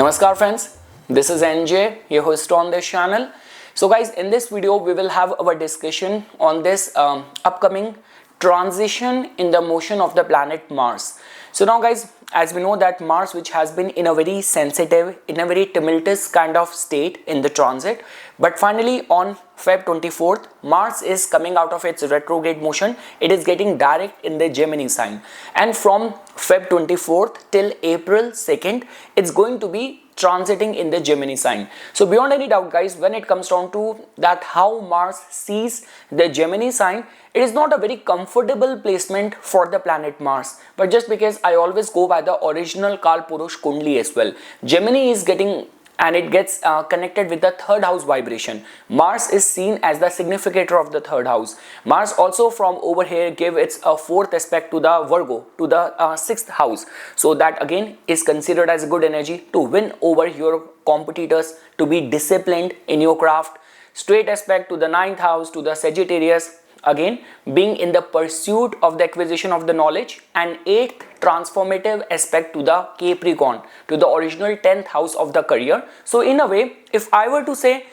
Namaskar friends, this is NJ, your host on this channel. So guys, in this video we will have our discussion on this upcoming transition in the motion of the planet Mars. So now guys, as we know that Mars, which has been in a very sensitive, in a very tumultuous kind of state in the transit, but finally on Feb 24th, Mars is coming out of its retrograde motion. It is getting direct in the Gemini sign, and from Feb 24th till April 2nd, it's going to be transiting in the Gemini sign. So beyond any doubt guys, when it comes down to that how Mars sees the Gemini sign, it is not a very comfortable placement for the planet Mars. But just because I always go by the original Kal Purush Kundli as well, Gemini is getting and it gets connected with the third house vibration. Mars is seen as the significator of the third house. Mars also from over here give its a fourth aspect to the Virgo, to the sixth house. So that again is considered as a good energy to win over your competitors, to be disciplined in your craft. Straight aspect to the ninth house, to the Sagittarius, again being in the pursuit of the acquisition of the knowledge, and eighth transformative aspect to the Capricorn, to the original 10th house of the career. So in a way, if I were to say,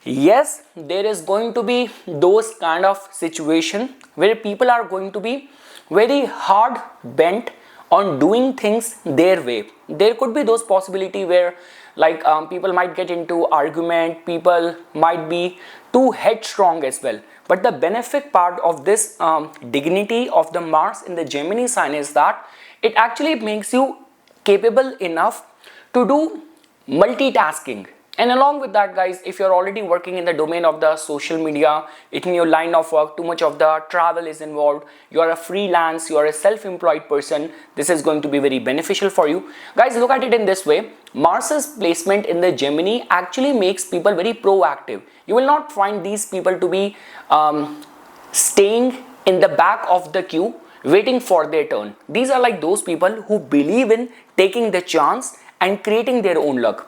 yes, there is going to be those kind of situation where people are going to be very hard bent on doing things their way. There could be those possibility where like people might get into argument, people might be too headstrong as well. But the benefic part of this dignity of the Mars in the Gemini sign is that it actually makes you capable enough to do multitasking. And along with that guys, if you're already working in the domain of the social media, in your line of work, too much of the travel is involved, you are a freelance, you are a self-employed person, this is going to be very beneficial for you. Guys, look at it in this way. Mars's placement in the Gemini actually makes people very proactive. You will not find these people to be staying in the back of the queue waiting for their turn. These are like those people who believe in taking the chance and creating their own luck.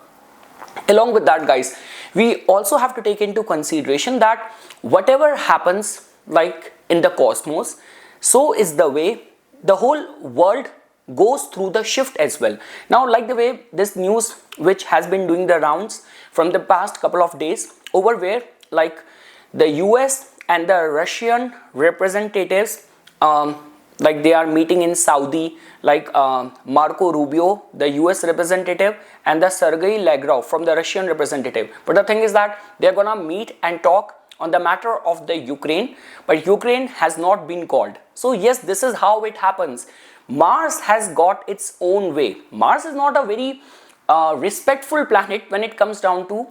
Along with that guys, we also have to take into consideration that whatever happens like in the cosmos, so is the way the whole world goes through the shift as well. Now like the way this news which has been doing the rounds from the past couple of days, over where like the US and the Russian representatives like they are meeting in Saudi, like Marco Rubio, the US representative, and the Sergei Lavrov from the Russian representative. But the thing is that they're gonna meet and talk on the matter of the Ukraine, but Ukraine has not been called. So yes, this is how it happens. Mars has got its own way. Mars is not a very respectful planet when it comes down to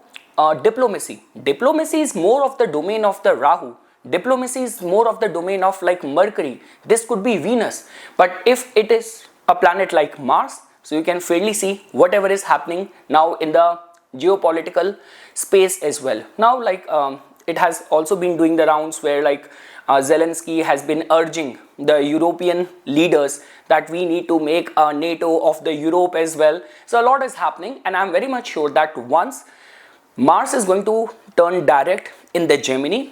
diplomacy. Diplomacy is more of the domain of the Rahu. Diplomacy is more of the domain of like Mercury. This could be Venus. But if it is a planet like Mars, so you can fairly see whatever is happening now in the geopolitical space as well. Now like it has also been doing the rounds where like Zelensky has been urging the European leaders that we need to make a NATO of the Europe as well. So a lot is happening, and I'm very much sure that once Mars is going to turn direct in the Gemini,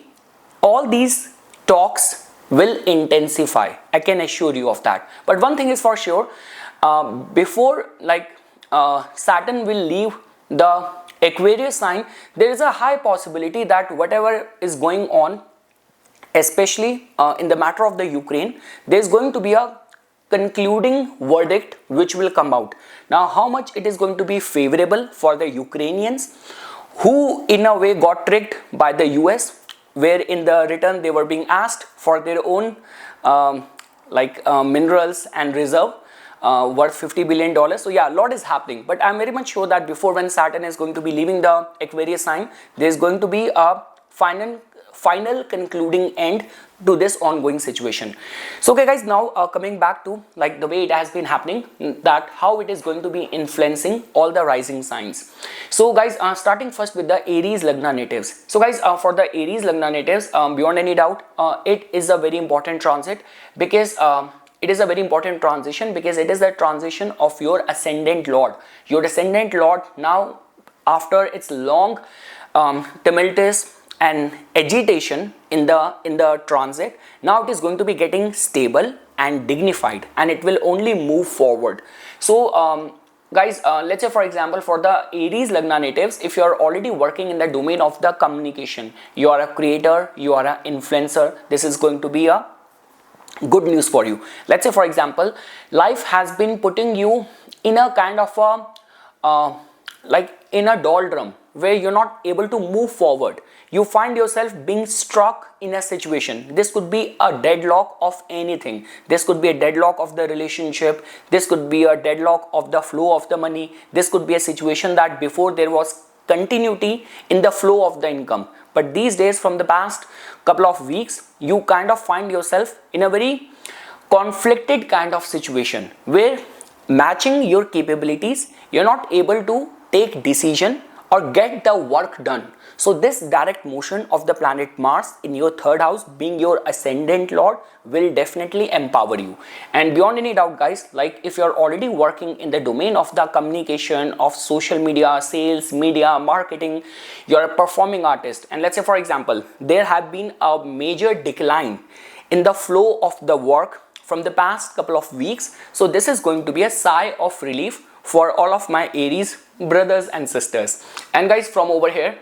all these talks will intensify. I can assure you of that. But one thing is for sure, before like Saturn will leave the Aquarius sign, there is a high possibility that whatever is going on, especially in the matter of the Ukraine, there is going to be a concluding verdict which will come out. Now how much it is going to be favorable for the Ukrainians, who in a way got tricked by the US, where in the return they were being asked for their own minerals and reserve worth $50 billion. So yeah, a lot is happening. But I'm very much sure that before when Saturn is going to be leaving the Aquarius sign, there is going to be a final concluding end to this ongoing situation. So okay guys, now coming back to like the way it has been happening, that how it is going to be influencing all the rising signs. So guys, starting first with the Aries Lagna natives. So guys, for the Aries Lagna natives, beyond any doubt, it is a very important transit, because it is a very important transition, because it is the transition of your ascendant lord. Your ascendant lord now, after its long tumultuous and agitation in the transit, now it is going to be getting stable and dignified, and it will only move forward. So guys, let's say for example for the Aries Lagna natives, if you are already working in the domain of the communication, you are a creator, you are an influencer, this is going to be a good news for you. Let's say for example, life has been putting you in a kind of a like in a doldrum where you're not able to move forward. You find yourself being stuck in a situation. This could be a deadlock of anything. This could be a deadlock of the relationship. This could be a deadlock of the flow of the money. This could be a situation that before there was continuity in the flow of the income, but these days from the past couple of weeks you kind of find yourself in a very conflicted kind of situation where matching your capabilities you're not able to take decision or get the work done. So this direct motion of the planet Mars in your third house, being your ascendant lord, will definitely empower you. And beyond any doubt guys, like if you're already working in the domain of the communication, of social media, sales, media, marketing, you're a performing artist, and let's say for example there have been a major decline in the flow of the work from the past couple of weeks, so this is going to be a sigh of relief for all of my Aries brothers and sisters. And guys, from over here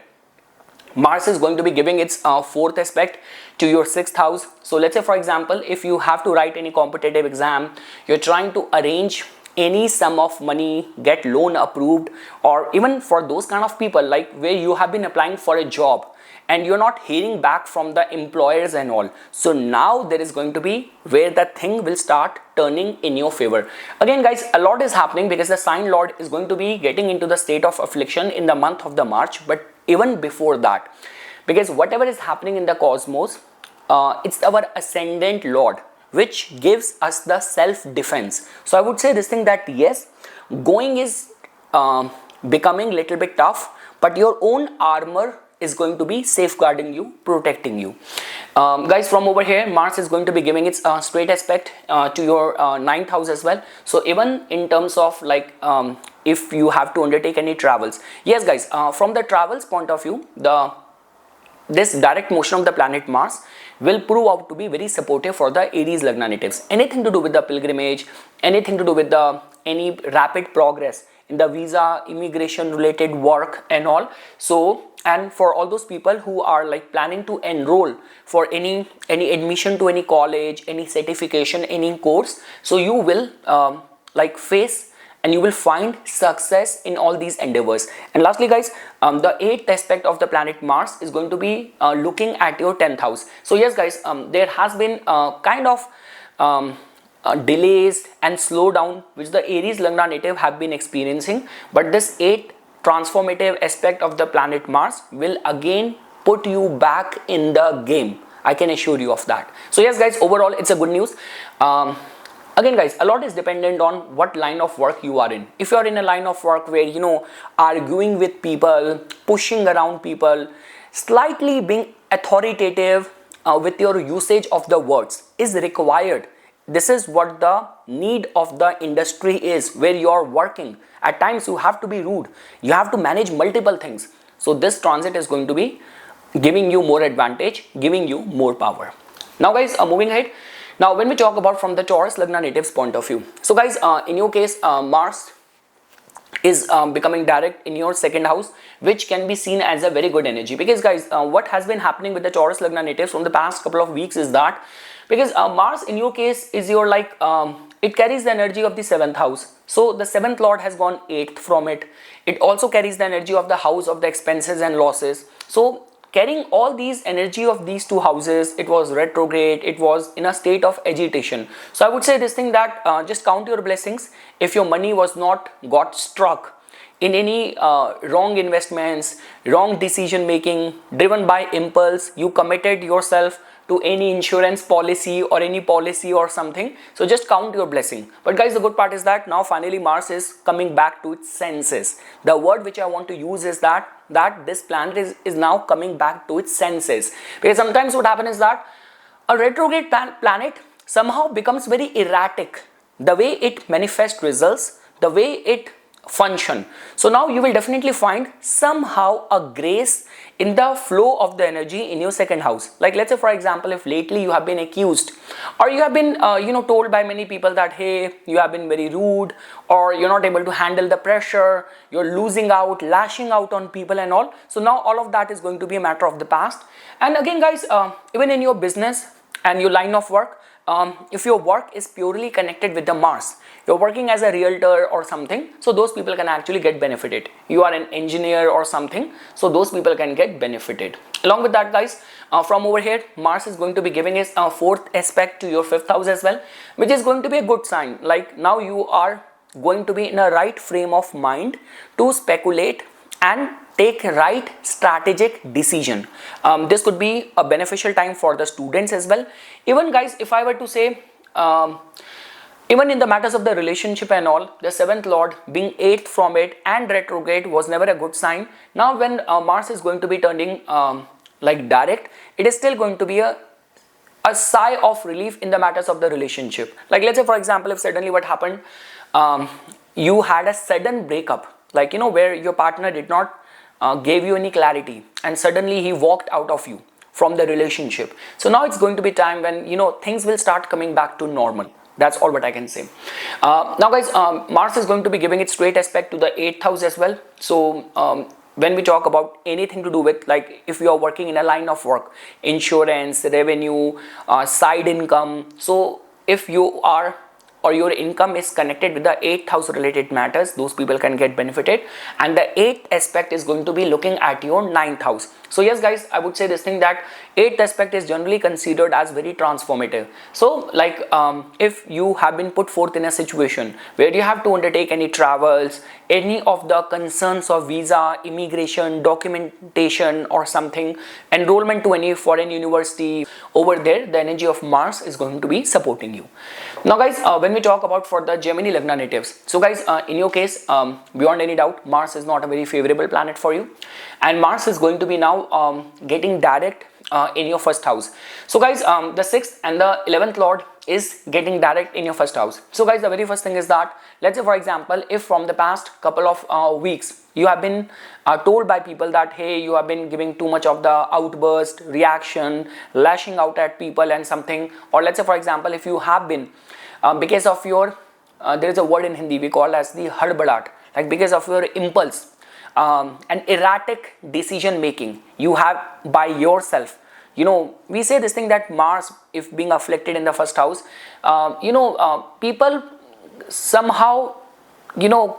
Mars is going to be giving its fourth aspect to your sixth house. So let's say for example, if you have to write any competitive exam, you're trying to arrange any sum of money, get loan approved, or even for those kind of people like where you have been applying for a job and you're not hearing back from the employers and all. So now there is going to be where the thing will start turning in your favor. Again guys, a lot is happening because the sign lord is going to be getting into the state of affliction in the month of the March, but even before that, because whatever is happening in the cosmos, it's our ascendant lord which gives us the self-defense. So I would say this thing that yes, going is becoming little bit tough, but your own armor is going to be safeguarding you, protecting you. Guys, from over here Mars is going to be giving its straight aspect to your ninth house as well. So even in terms of like if you have to undertake any travels, yes guys, from the travels point of view, this direct motion of the planet Mars will prove out to be very supportive for the Aries Lagna natives. Anything to do with the pilgrimage, anything to do with the any rapid progress in the visa, immigration related work and all. So, and for all those people who are like planning to enroll for any admission to any college, any certification, any course, so you will like face and you will find success in all these endeavors. And lastly guys, the eighth aspect of the planet Mars is going to be looking at your 10th house. So yes guys, there has been kind of delays and slowdown which the Aries Lagna native have been experiencing, but this eighth transformative aspect of the planet Mars will again put you back in the game. I can assure you of that. So yes guys, overall it's a good news. Again guys, a lot is dependent on what line of work you are in. If you are in a line of work where you know arguing with people, pushing around people, slightly being authoritative with your usage of the words is required. This is what the need of the industry is where you are working. At times you have to be rude, you have to manage multiple things. So this transit is going to be giving you more advantage, giving you more power. Now guys, moving ahead. Now when we talk about from the Taurus Lagna natives point of view, so guys, in your case Mars is becoming direct in your second house, which can be seen as a very good energy, because guys, what has been happening with the Taurus Lagna natives from the past couple of weeks is that because Mars in your case is your like it carries the energy of the 7th house. So the 7th lord has gone 8th from it. It also carries the energy of the house of the expenses and losses. So carrying all these energy of these two houses, it was retrograde, it was in a state of agitation. So I would say this thing that just count your blessings if your money was not got struck in any wrong investments, wrong decision making, driven by impulse, you committed yourself to any insurance policy or any policy or something. So just count your blessing. But guys, the good part is that now finally Mars is coming back to its senses. The word which I want to use is that this planet is now coming back to its senses. Because sometimes what happens is that a retrograde planet somehow becomes very erratic. The way it manifests results, the way it function. So now you will definitely find somehow a grace in the flow of the energy in your second house. Like let's say for example, if lately you have been accused or you have been told by many people that hey, you have been very rude, or you're not able to handle the pressure, you're losing out, lashing out on people and all. So now all of that is going to be a matter of the past. And again guys, even in your business and your line of work, if your work is purely connected with the Mars, you're working as a realtor or something, so those people can actually get benefited. You are an engineer or something, so those people can get benefited. Along with that guys, from over here, Mars is going to be giving us a fourth aspect to your fifth house as well, which is going to be a good sign. Like now you are going to be in a right frame of mind to speculate and take right strategic decision. This could be a beneficial time for the students as well. Even guys, if I were to say, even in the matters of the relationship and all, the seventh lord being eighth from it and retrograde was never a good sign. Now when Mars is going to be turning like direct, it is still going to be a sigh of relief in the matters of the relationship. Like let's say for example, if suddenly what happened, you had a sudden breakup, like where your partner did not gave you any clarity and suddenly he walked out of you from the relationship. So now it's going to be time when things will start coming back to normal. That's all what I can say. Now guys, Mars is going to be giving its straight aspect to the 8th house as well. So when we talk about anything to do with, like if you are working in a line of work, insurance, revenue, side income, so if you are or your income is connected with the 8th house related matters, those people can get benefited. And the 8th aspect is going to be looking at your 9th house. So yes guys, I would say this thing that 8th aspect is generally considered as very transformative. So like if you have been put forth in a situation where you have to undertake any travels, any of the concerns of visa, immigration, documentation or something, enrollment to any foreign university, over there the energy of Mars is going to be supporting you. Now guys, when we talk about for the Gemini Lagna natives, so guys, in your case, beyond any doubt, Mars is not a very favorable planet for you, and Mars is going to be now getting direct in your first house. So guys, the 6th and the 11th lord is getting direct in your first house. So guys, the very first thing is that, let's say for example, if from the past couple of weeks you have been told by people that hey, you have been giving too much of the outburst, reaction, lashing out at people and something, or let's say for example, if you have been because of your there is a word in Hindi we call as the hadbadat, like because of your impulse and erratic decision making you have by yourself. We say this thing that Mars, if being afflicted in the first house, people somehow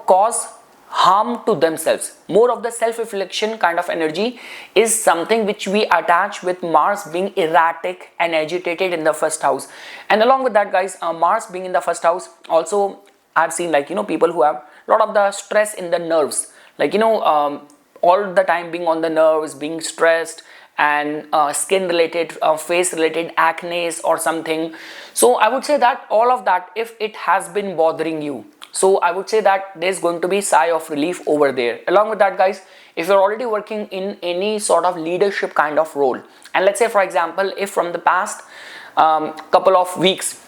cause harm to themselves. More of the self-reflection kind of energy is something which we attach with Mars being erratic and agitated in the first house. And along with that guys, Mars being in the first house, also I've seen like people who have a lot of the stress in the nerves, like all the time being on the nerves, being stressed, and skin related, face related acne or something. So I would say that all of that, if it has been bothering you, so I would say that there's going to be sigh of relief over there. Along with that guys, if you're already working in any sort of leadership kind of role, and let's say for example, if from the past couple of weeks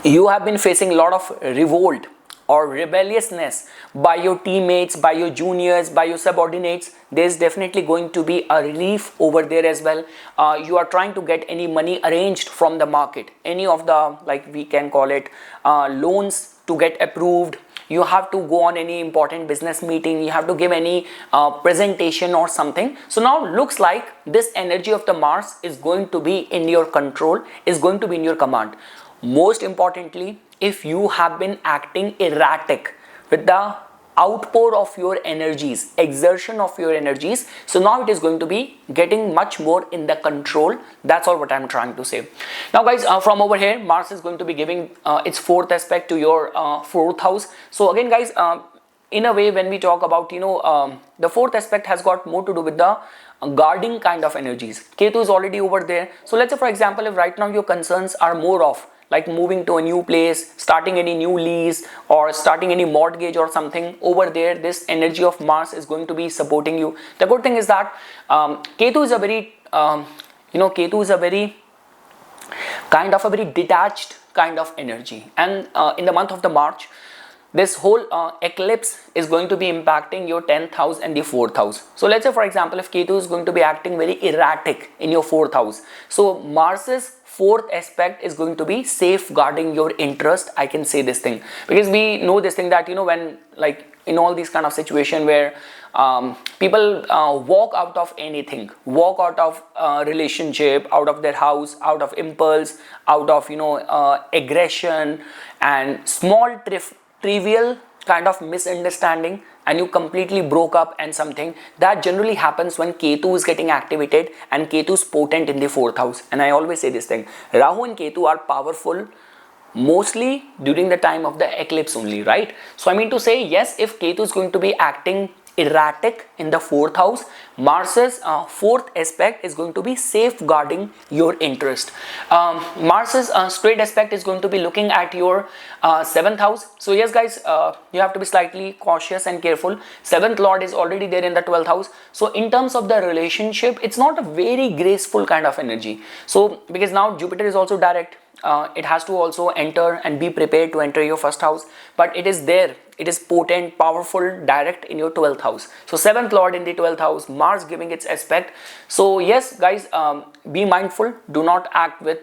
you have been facing a lot of revolt or rebelliousness by your teammates, by your juniors, by your subordinates, there's definitely going to be a relief over there as well. You are trying to get any money arranged from the market, any of the, like we can call it, loans to get approved. You have to go on any important business meeting, you have to give any presentation or something. So now looks like this energy of the Mars is going to be in your control, is going to be in your command. Most importantly, if you have been acting erratic with the outpour of your energies, exertion of your energies, so now it is going to be getting much more in the control. That's all what I'm trying to say. Now guys, from over here, Mars is going to be giving its fourth aspect to your fourth house. So again guys, in a way, when we talk about the fourth aspect has got more to do with the guarding kind of energies. Ketu is already over there. So let's say for example, if right now your concerns are more of like moving to a new place, starting any new lease or starting any mortgage or something, over there this energy of Mars is going to be supporting you. The good thing is that Ketu is a very Ketu is a very kind of a very detached kind of energy, and in the month of the March, this whole eclipse is going to be impacting your 10th house and the 4th house. So let's say for example, if Ketu is going to be acting very erratic in your 4th house, so Mars's 4th aspect is going to be safeguarding your interest. I can say this thing because we know this thing that, you know, when like in all these kind of situation where people walk out of anything, walk out of relationship, out of their house, out of impulse, out of, you know, aggression and small trivial kind of misunderstanding, and you completely broke up and something that generally happens when Ketu is getting activated, and Ketu is potent in the 4th house. And I always say this thing, Rahu and Ketu are powerful mostly during the time of the eclipse only, right? So I mean to say, yes, if Ketu is going to be acting erratic in the 4th house, Mars's 4th aspect is going to be safeguarding your interest. Mars's straight aspect is going to be looking at your 7th house. So yes guys, you have to be slightly cautious and careful. 7th lord is already there in the 12th house. So in terms of the relationship, it's not a very graceful kind of energy. So because now Jupiter is also direct, it has to also enter and be prepared to enter your 1st house, but it is there, it is potent, powerful, direct in your 12th house. So 7th lord in the 12th house, Mars giving its aspect. So yes guys, be mindful, do not act with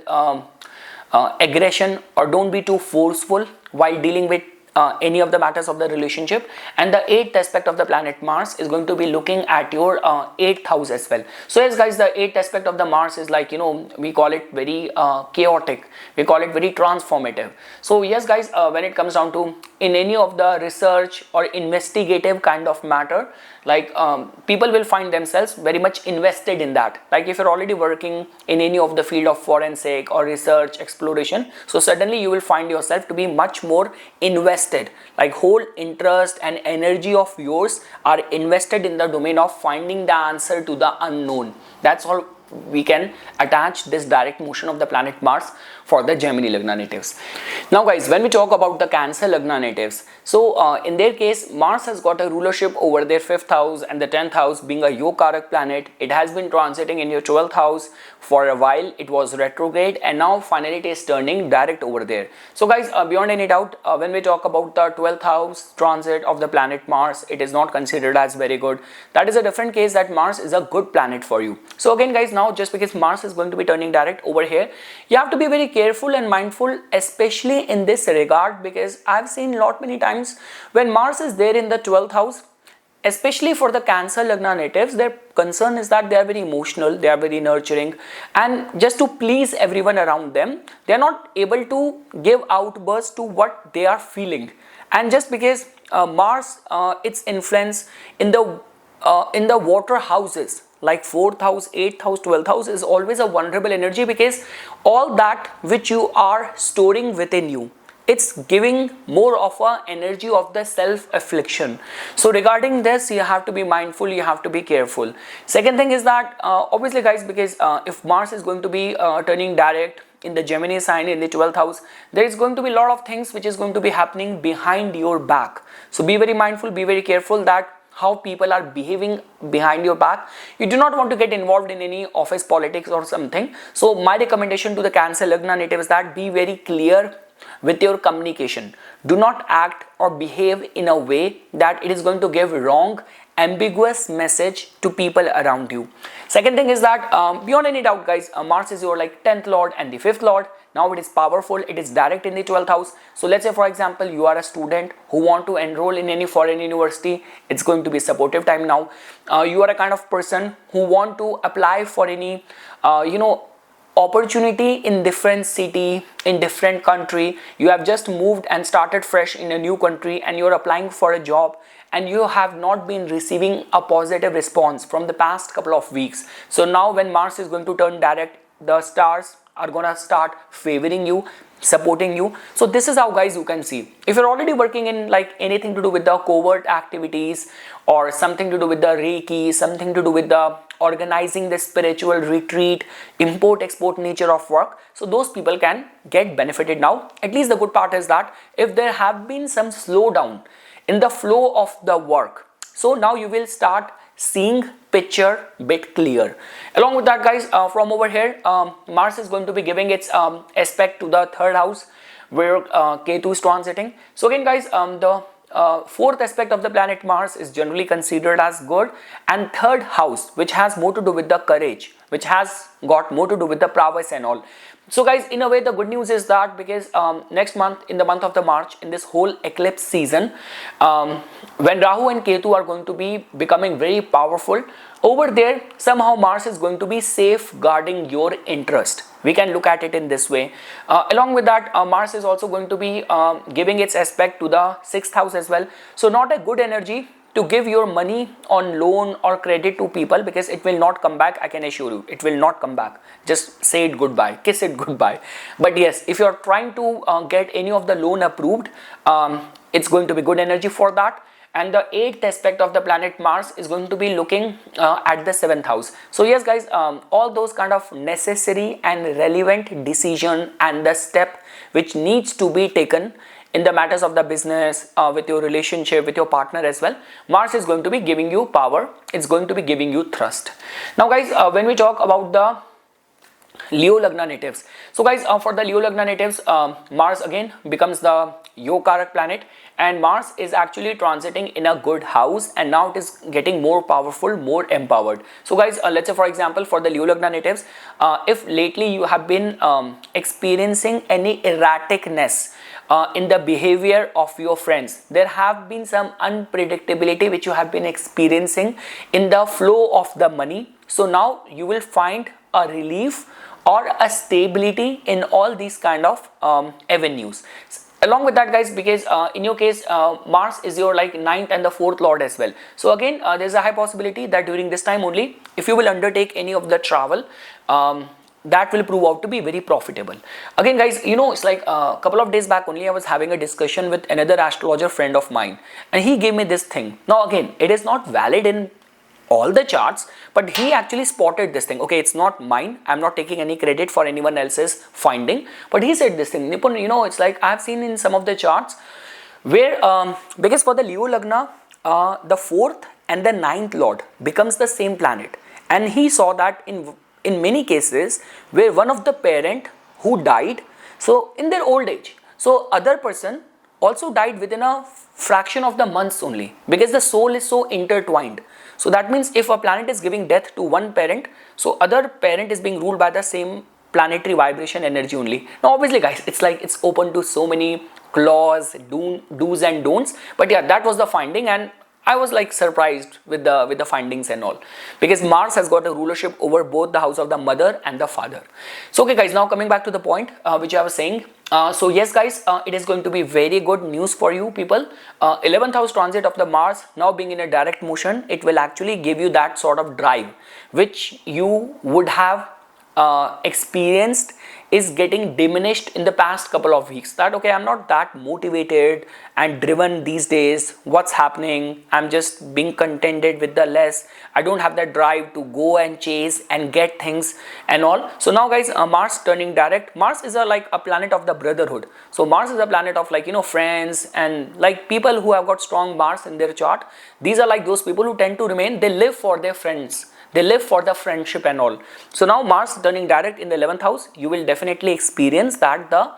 aggression, or don't be too forceful while dealing with any of the matters of the relationship. And the 8th aspect of the planet Mars is going to be looking at your 8th house as well. So yes guys, the 8th aspect of the Mars is like, you know, we call it very chaotic, we call it very transformative. So yes guys, when it comes down to in any of the research or investigative kind of matter, like people will find themselves very much invested in that. Like if you're already working in any of the field of forensic or research exploration, so suddenly you will find yourself to be much more invested, like whole interest and energy of yours are invested in the domain of finding the answer to the unknown. That's all we can attach this direct motion of the planet Mars for the Gemini Lagna natives. Now guys, when we talk about the Cancer Lagna natives, so in their case, Mars has got a rulership over their 5th house, and the 10th house being a Yogarak planet, it has been transiting in your 12th house for a while. It was retrograde and now finally it is turning direct over there. So guys, beyond any doubt, when we talk about the 12th house transit of the planet Mars, it is not considered as very good. That is a different case, that Mars is a good planet for you. So again guys, now just because Mars is going to be turning direct over here, you have to be very careful and mindful, especially in this regard, because I've seen many times when Mars is there in the 12th house, especially for the Cancer Lagna natives, their concern is that they are very emotional, they are very nurturing, and just to please everyone around them, they are not able to give outbursts to what they are feeling. And just because Mars, its influence in the water houses like 4th house, 8th house, 12th house is always a vulnerable energy, because all that which you are storing within you, it's giving more of a energy of the self-affliction. So regarding this, you have to be mindful, you have to be careful. Second thing is that obviously guys, because if Mars is going to be turning direct in the Gemini sign in the 12th house, there is going to be a lot of things which is going to be happening behind your back. So be very mindful, be very careful that how people are behaving behind your back. You do not want to get involved in any office politics or something. So my recommendation to the Cancer Lagna native is that be very clear with your communication. Do not act or behave in a way that it is going to give wrong, ambiguous message to people around you. Second thing is that beyond any doubt guys, Mars is your like 10th lord and the 5th lord. Now it is powerful, it is direct in the 12th house. So let's say for example, you are a student who want to enroll in any foreign university, it's going to be supportive time now. You are a kind of person who want to apply for any opportunity in different city, in different country. You have just moved and started fresh in a new country and you're applying for a job, and you have not been receiving a positive response from the past couple of weeks. So now when Mars is going to turn direct, the stars are gonna start favoring you, supporting you. So this is how guys you can see, if you're already working in like anything to do with the covert activities or something to do with the Reiki, something to do with the organizing the spiritual retreat, import export nature of work, so those people can get benefited now. At least the good part is that if there have been some slowdown in the flow of the work, so now you will start seeing picture bit clear. Along with that guys, from over here, Mars is going to be giving its aspect to the 3rd house, where Ketu is transiting. So again guys, the fourth aspect of the planet Mars is generally considered as good, and third house, which has more to do with the courage, which has got more to do with the prowess and all. So guys, in a way the good news is that because next month, in the month of the March, in this whole eclipse season, when Rahu and Ketu are going to be becoming very powerful, over there somehow Mars is going to be safeguarding your interest. We can look at it in this way. Along with that, Mars is also going to be giving its aspect to the 6th house as well. So not a good energy to give your money on loan or credit to people, because it will not come back. I can assure you, it will not come back. Just say it goodbye, kiss it goodbye. But yes, if you are trying to get any of the loan approved, it's going to be good energy for that. And the 8th aspect of the planet Mars is going to be looking at the 7th house. So yes guys, all those kind of necessary and relevant decision and the step which needs to be taken in the matters of the business, with your relationship, with your partner as well, Mars is going to be giving you power. It's going to be giving you thrust. Now guys, when we talk about the Leo Lagna natives, so guys, for the Leo Lagna natives, Mars again becomes the Yokarak planet, and Mars is actually transiting in a good house, and now it is getting more powerful, more empowered. So guys, let's say for example, for the Leo Lagna natives, if lately you have been experiencing any erraticness in the behavior of your friends, there have been some unpredictability which you have been experiencing in the flow of the money. So now you will find a relief or a stability in all these kind of avenues. Along with that guys, because in your case Mars is your like 9th and the 4th lord as well. So again, there's a high possibility that during this time only, if you will undertake any of the travel, that will prove out to be very profitable. Again guys, you know, it's like a couple of days back only I was having a discussion with another astrologer friend of mine, and he gave me this thing. Now again, it is not valid in all the charts, but he actually spotted this thing. Okay, it's not mine, I'm not taking any credit for anyone else's finding, but he said this thing, Nipun, you know, it's like I've seen in some of the charts where because for the Leo Lagna, the 4th and the 9th lord becomes the same planet, and he saw that in many cases where one of the parent who died, so in their old age, so other person also died within a fraction of the months only, because the soul is so intertwined. So that means if a planet is giving death to one parent, so other parent is being ruled by the same planetary vibration energy only. Now obviously guys, it's like it's open to so many clause, do's and don'ts, but yeah, that was the finding, and I was like surprised with the findings and all, because Mars has got a rulership over both the house of the mother and the father. So okay guys, now coming back to the point which I was saying, so yes guys, it is going to be very good news for you people. 11th house transit of the Mars now being in a direct motion, it will actually give you that sort of drive which you would have experienced is getting diminished in the past couple of weeks. That okay, I'm not that motivated and driven these days, what's happening, I'm just being contented with the less, I don't have that drive to go and chase and get things and all. So now guys, Mars turning direct. Mars is like a planet of the brotherhood. So Mars is a planet of like, you know, friends and like people who have got strong Mars in their chart. These are like those people who tend to remain, they live for their friends, they live for the friendship and all. So now Mars turning direct in the 11th house, you will definitely experience that the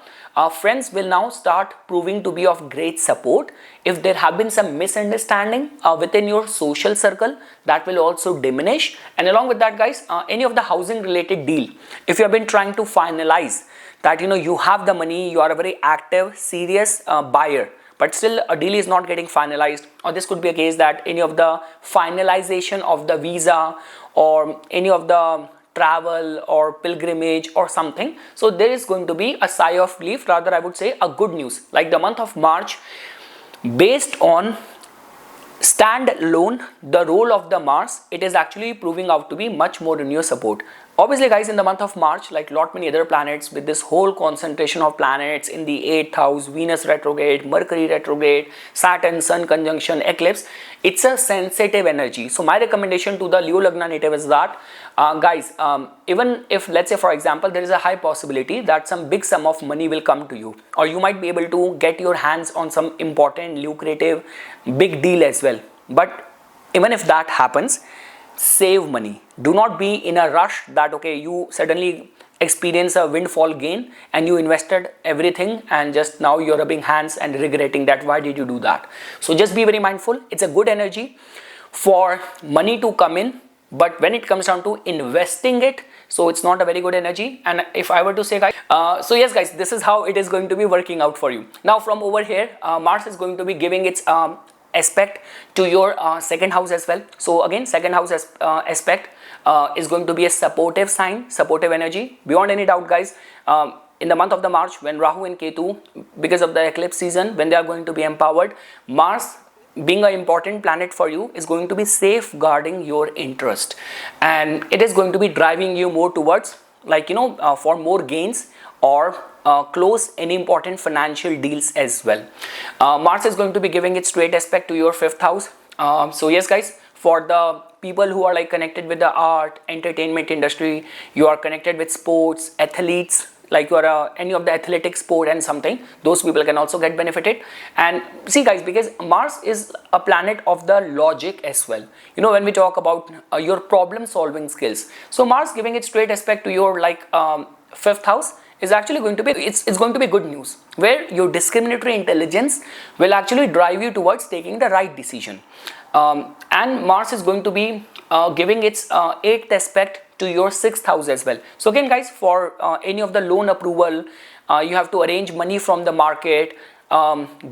friends will now start proving to be of great support. If there have been some misunderstanding within your social circle, that will also diminish. And along with that guys, any of the housing related deal, if you have been trying to finalize that, you know, you have the money, you are a very active, serious buyer, but still a deal is not getting finalized, or this could be a case that any of the finalization of the visa or any of the travel or pilgrimage or something, so there is going to be a sigh of relief, rather I would say a good news. Like the month of March, based on stand-alone, the role of the Mars, it is actually proving out to be much more in your support. Obviously guys, in the month of March, like lot many other planets, with this whole concentration of planets in the 8th house, Venus retrograde, Mercury retrograde, Saturn, Sun conjunction, eclipse, it's a sensitive energy. So my recommendation to the Leo Lagna native is that guys, even if let's say for example there is a high possibility that some big sum of money will come to you, or you might be able to get your hands on some important, lucrative, big deal as well, but even if that happens, save money. Do not be in a rush that okay, you suddenly experience a windfall gain and you invested everything and just now you're rubbing hands and regretting that why did you do that. So just be very mindful. It's a good energy for money to come in, but when it comes down to investing it, so it's not a very good energy. And if I were to say, guys, so yes guys, this is how it is going to be working out for you. Now from over here, Mars is going to be giving its aspect to your second house as well. So again, second house aspect is going to be a supportive sign, supportive energy. Beyond any doubt, guys, in the month of the March, when Rahu and Ketu, because of the eclipse season, when they are going to be empowered, Mars, being an important planet for you, is going to be safeguarding your interest, and it is going to be driving you more towards, like, for more gains or close any important financial deals as well. Mars is going to be giving its straight aspect to your fifth house. So yes guys, for the people who are like connected with the art, entertainment industry, you are connected with sports, athletes, like you are any of the athletic sport and something, those people can also get benefited. And see guys, because Mars is a planet of the logic as well, when we talk about your problem solving skills, so Mars giving its straight aspect to your fifth house is actually going to be, it's going to be good news, where your discriminatory intelligence will actually drive you towards taking the right decision. And Mars is going to be giving its eighth aspect to your sixth house as well. So again guys, for any of the loan approval, you have to arrange money from the market,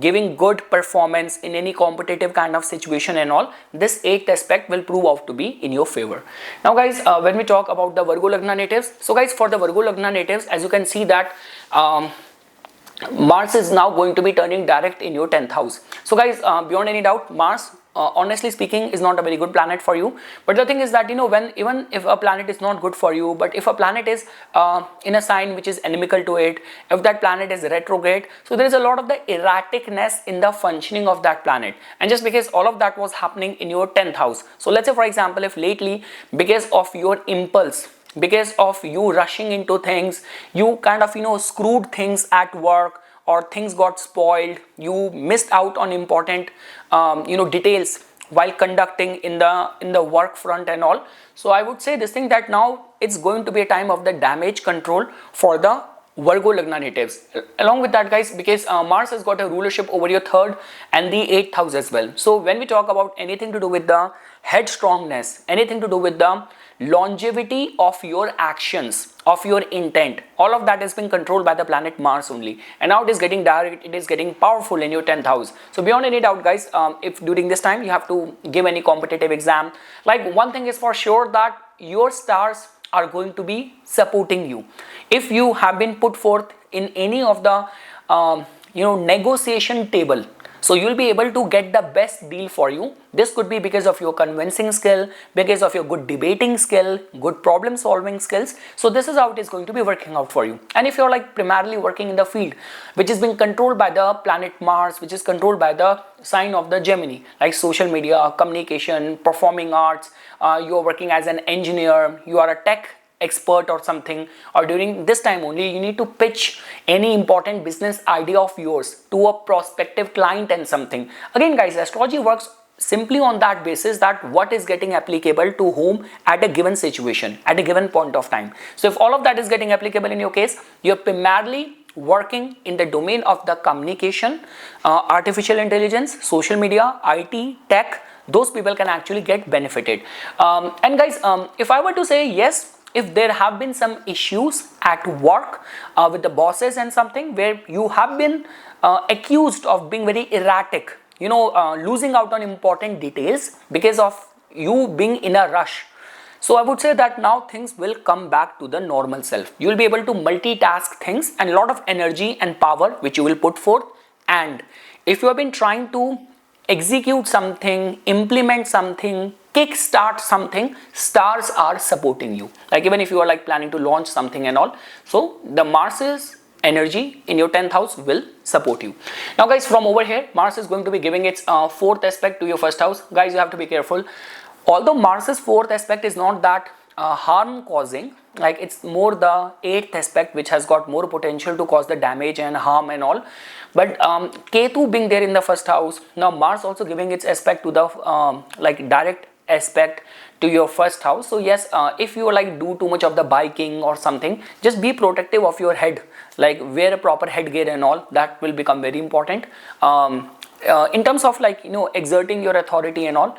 giving good performance in any competitive kind of situation and all, this eighth aspect will prove out to be in your favor. Now guys, when we talk about the Virgo Lagna natives, so guys, for the Virgo Lagna natives, as you can see that Mars is now going to be turning direct in your 10th house. So guys, beyond any doubt, Mars, honestly speaking, is not a very good planet for you. But the thing is that, when even if a planet is not good for you, but if a planet is in a sign which is inimical to it, if that planet is retrograde, so there is a lot of the erraticness in the functioning of that planet. And just because all of that was happening in your 10th house, so let's say for example, if lately, because of your impulse, because of you rushing into things, you kind of screwed things at work, or things got spoiled, you missed out on important details while conducting in the work front and all. So I would say this thing, that now it's going to be a time of the damage control for the Virgo Lagna natives. Along with that guys, because Mars has got a rulership over your third and the 8th house as well. So when we talk about anything to do with the headstrongness, anything to do with the longevity of your actions, of your intent, all of that is being controlled by the planet Mars only. And now it is getting direct, it is getting powerful in your 10th house. So beyond any doubt guys, if during this time you have to give any competitive exam, like one thing is for sure, that your stars are going to be supporting you. If you have been put forth in any of the negotiation table, so you'll be able to get the best deal for you. This could be because of your convincing skill, because of your good debating skill, good problem solving skills. So this is how it is going to be working out for you. And if you're like primarily working in the field which is being controlled by the planet Mars, which is controlled by the sign of the Gemini, like social media, communication, performing arts, you're working as an engineer, you are a tech expert or something, or during this time only you need to pitch any important business idea of yours to a prospective client and something. Again guys, astrology works simply on that basis, that what is getting applicable to whom at a given situation, at a given point of time. So if all of that is getting applicable in your case, you're primarily working in the domain of the communication, artificial intelligence, social media, IT, tech, those people can actually get benefited. And guys, if I were to say yes, if there have been some issues at work with the bosses and something, where you have been accused of being very erratic, losing out on important details because of you being in a rush, so I would say that now things will come back to the normal self. You will be able to multitask things, and a lot of energy and power which you will put forth. And if you have been trying to execute something, implement something, kickstart something, stars are supporting you. Like even if you are like planning to launch something and all, so the Mars's energy in your 10th house will support you. Now guys, from over here, Mars is going to be giving its fourth aspect to your first house. Guys, you have to be careful. Although Mars's fourth aspect is not that harm causing, like it's more the 8th aspect which has got more potential to cause the damage and harm and all. But Ketu being there in the first house, now Mars also giving its aspect to the like direct aspect to your first house. So yes, if you like do too much of the biking or something, just be protective of your head, like wear a proper headgear and all. That will become very important. In terms of like exerting your authority and all,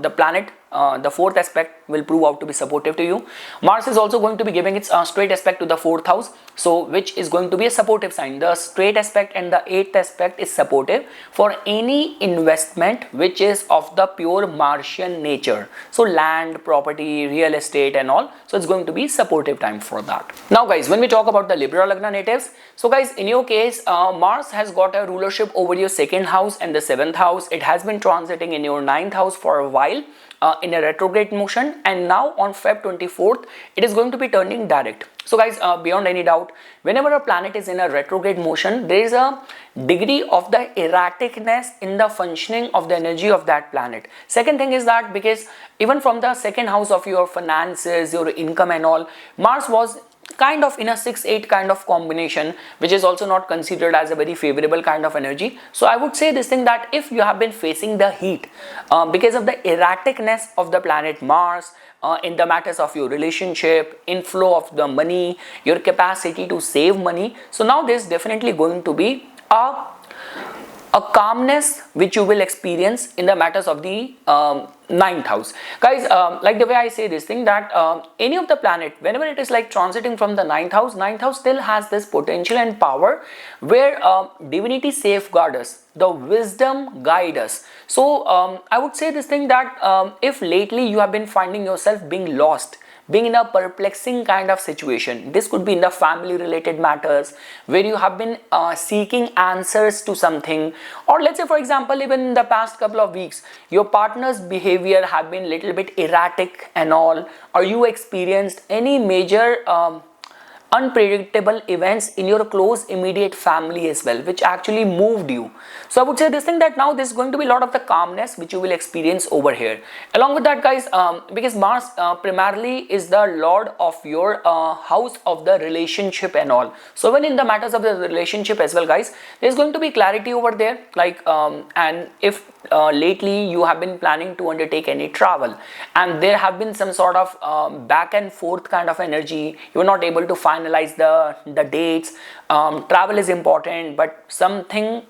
the planet, the fourth aspect will prove out to be supportive to you. Mars is also going to be giving its straight aspect to the fourth house, so which is going to be a supportive sign. The straight aspect and the eighth aspect is supportive for any investment which is of the pure Martian nature, so land, property, real estate and all. So it's going to be supportive time for that. Now guys, when we talk about the Libra Lagna natives, so guys, in your case, Mars has got a rulership over your second house and the seventh house. It has been transiting in your ninth house for a while, in a retrograde motion, and now on Feb 24th it is going to be turning direct. So guys, beyond any doubt, whenever a planet is in a retrograde motion, there is a degree of the erraticness in the functioning of the energy of that planet. Second thing is that because even from the second house of your finances, your income and all, Mars was kind of in a 6-8 kind of combination, which is also not considered as a very favorable kind of energy. So I would say this thing, that if you have been facing the heat because of the erraticness of the planet Mars, in the matters of your relationship, inflow of the money, your capacity to save money, so now there's definitely going to be a calmness which you will experience in the matters of the ninth house. Guys, like the way I say this thing, that any of the planet, whenever it is like transiting from the ninth house still has this potential and power where divinity safeguard us, the wisdom guide us. So I would say this thing, that if lately you have been finding yourself being lost, being in a perplexing kind of situation, this could be in the family related matters where you have been seeking answers to something, or let's say for example, even in the past couple of weeks your partner's behavior have been little bit erratic and all, or you experienced any major unpredictable events in your close immediate family as well, which actually moved you. So I would say this thing, that now there's going to be a lot of the calmness which you will experience over here. Along with that guys, because Mars primarily is the lord of your house of the relationship and all, so when in the matters of the relationship as well guys, there's going to be clarity over there, like and if lately you have been planning to undertake any travel and there have been some sort of back and forth kind of energy, you're not able to finalize the dates. Travel is important, but something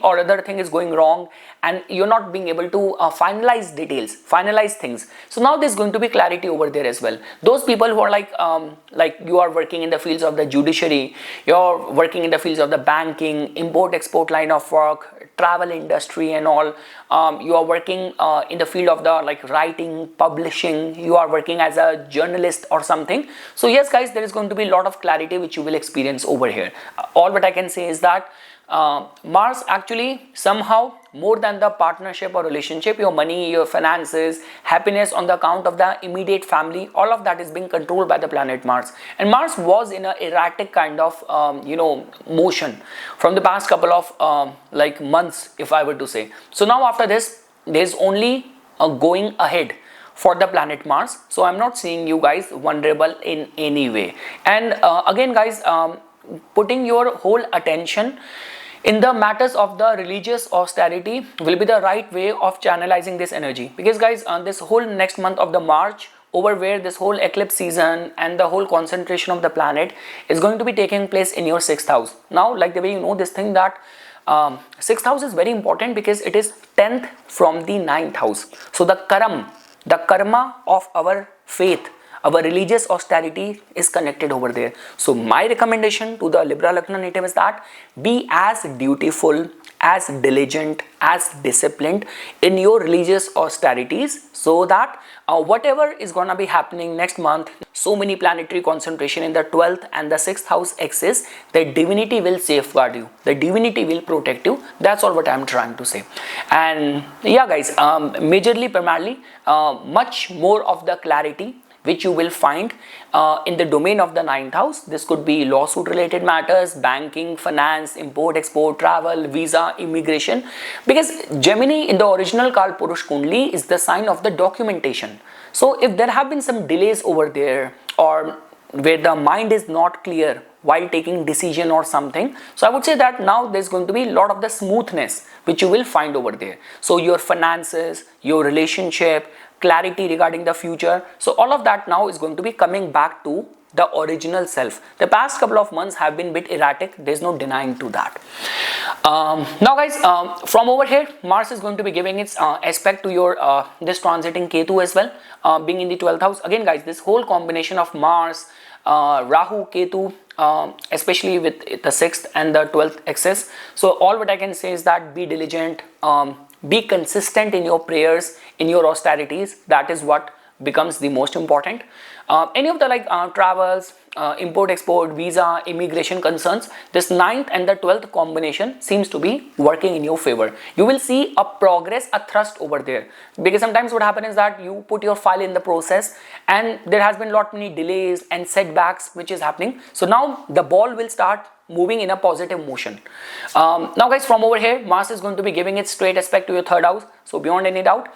or other thing is going wrong and you're not being able to finalize details, finalize things. So now there's going to be clarity over there as well. Those people who are like you are working in the fields of the judiciary, you're working in the fields of the banking, import export line of work, travel industry and all, you are working in the field of the like writing, publishing, you are working as a journalist or something. So yes guys, there is going to be a lot of clarity which you will experience over here. All what I can say is that Mars actually somehow more than the partnership or relationship, your money, your finances, happiness on the account of the immediate family, all of that is being controlled by the planet Mars. And Mars was in a erratic kind of motion from the past couple of like months, if I were to say. So now after this there's only a going ahead for the planet Mars. So I'm not seeing you guys vulnerable in any way. And again guys, putting your whole attention in the matters of the religious austerity will be the right way of channelizing this energy, because guys, this whole next month of the March, over where this whole eclipse season and the whole concentration of the planet is going to be taking place in your sixth house. Now like the way you know this thing, that sixth house is very important because it is 10th from the ninth house. So the karma of our faith, our religious austerity is connected over there. So my recommendation to the Libra Lagna native is that be as dutiful, as diligent, as disciplined in your religious austerities, so that whatever is gonna be happening next month, so many planetary concentration in the 12th and the 6th house axis, the divinity will safeguard you, the divinity will protect you. That's all what I'm trying to say. And yeah guys, majorly, primarily, much more of the clarity which you will find in the domain of the ninth house. This could be lawsuit related matters, banking, finance, import, export, travel, visa, immigration, because Gemini in the original Kal Purush Kundli is the sign of the documentation. So if there have been some delays over there, or where the mind is not clear while taking decision or something. So I would say that now there's going to be a lot of the smoothness which you will find over there. So your finances, your relationship, clarity regarding the future, so all of that now is going to be coming back to the original self. The past couple of months have been a bit erratic, there's no denying to that. Now guys, from over here, Mars is going to be giving its aspect to your this transiting Ketu as well, being in the 12th house. Again guys, this whole combination of Mars, Rahu, Ketu, especially with the 6th and the 12th axis. So all what I can say is that be diligent, be consistent in your prayers, in your austerities. That is what becomes the most important. Any of the travels, import export, visa, immigration concerns, this 9th and the 12th combination seems to be working in your favor. You will see a progress, a thrust over there, because sometimes what happens is that you put your file in the process and there has been lot many delays and setbacks which is happening. So now the ball will start moving in a positive motion. Now guys, from over here, Mars is going to be giving its straight aspect to your 3rd house. So beyond any doubt,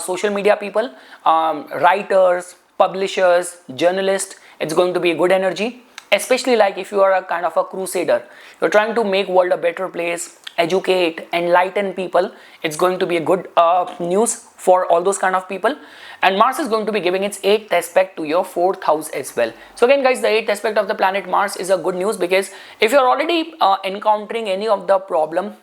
social media people, writers, publishers, journalists, it's going to be a good energy, especially like if you are a kind of a crusader, you're trying to make world a better place, educate, enlighten people. It's going to be a good news for all those kind of people. And Mars is going to be giving its 8th aspect to your 4th house as well. So again guys, the 8th aspect of the planet Mars is a good news, because if you're already encountering any of the problem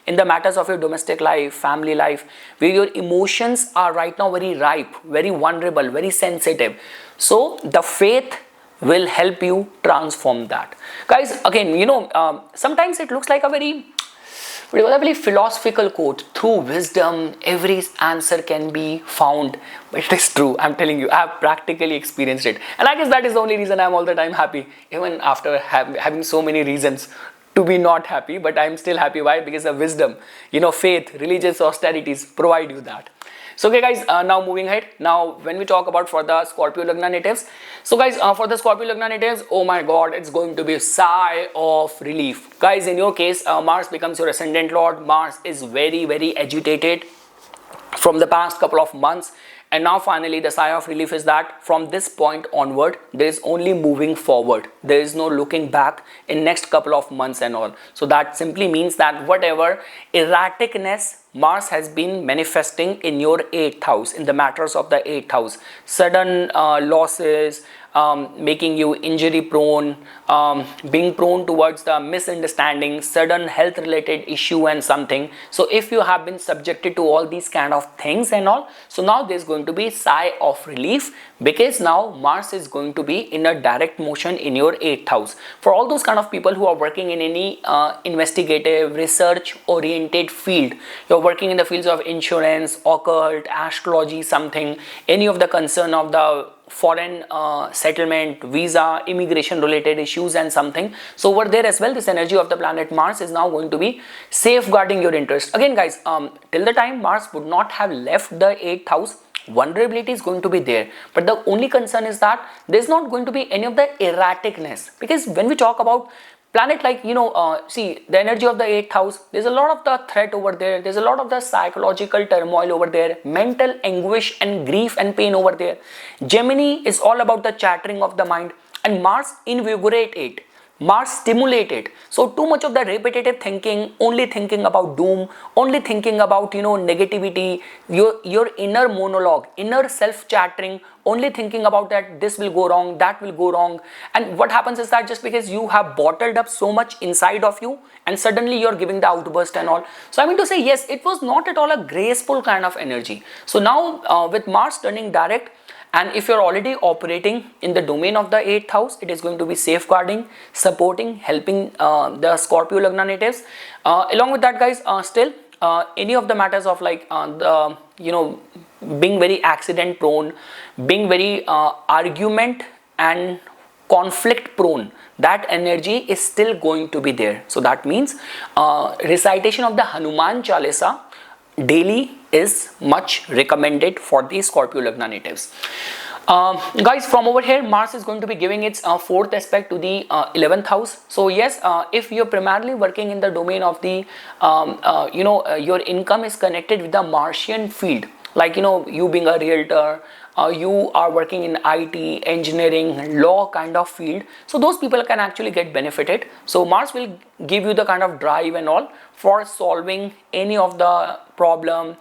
in the matters of your domestic life, family life, where your emotions are right now very ripe, very vulnerable, very sensitive, so the faith will help you transform that. Guys, again, you know, sometimes it looks like a very philosophical quote. Through wisdom, every answer can be found. But it is true. I'm telling you, I have practically experienced it. And I guess that is the only reason I'm all the time happy. Even after having so many reasons to be not happy, but I'm still happy. Why? Because of wisdom, you know, faith, religious austerities provide you that. So okay guys, now moving ahead. Now when we talk about for the Scorpio Lagna natives, so guys, for the Scorpio Lagna natives, oh my god, it's going to be a sigh of relief. Guys, in your case, Mars becomes your ascendant lord. Mars is very agitated from the past couple of months, and now finally the sigh of relief is that from this point onward there is only moving forward. There is no looking back in next couple of months and all. So that simply means that whatever erraticness Mars has been manifesting in your 8th house, in the matters of the 8th house, sudden losses, making you injury prone, being prone towards the misunderstanding, sudden health related issue and something. So if you have been subjected to all these kind of things and all, so now there's going to be sigh of relief, because now Mars is going to be in a direct motion in your 8th house. For all those kind of people who are working in any investigative, research oriented field, you're working in the fields of insurance, occult, astrology, something, any of the concern of the foreign settlement, visa, immigration related issues and something. So over there as well, this energy of the planet Mars is now going to be safeguarding your interest. Again guys, till the time Mars would not have left the 8th house, vulnerability is going to be there, but the only concern is that there's not going to be any of the erraticness, because when we talk about planet, like, you know, see the energy of the 8th house, there's a lot of the threat over there, there's a lot of the psychological turmoil over there, mental anguish and grief and pain over there. Gemini is all about the chattering of the mind, and Mars invigorate it, Mars stimulate it. So too much of the repetitive thinking, only thinking about doom, only thinking about, you know, negativity, your inner monologue, inner self chattering, only thinking about that this will go wrong, that will go wrong. And what happens is that just because you have bottled up so much inside of you, and suddenly you're giving the outburst and all. So I mean to say, yes, it was not at all a graceful kind of energy. So now with Mars turning direct, and if you're already operating in the domain of the 8th house, it is going to be safeguarding, supporting, helping the Scorpio Lagna natives. Along with that guys, still any of the matters of like the, you know, being very accident prone, being very argument and conflict prone, that energy is still going to be there. So that means recitation of the Hanuman Chalisa daily is much recommended for the Scorpio Lagna natives. Guys, from over here, Mars is going to be giving its 4th aspect to the 11th house. So yes, if you're primarily working in the domain of the, you know, your income is connected with the Martian field, like you being a realtor, you are working in IT, engineering, law kind of field, so those people can actually get benefited. So Mars will give you the kind of drive and all for solving any of the problem,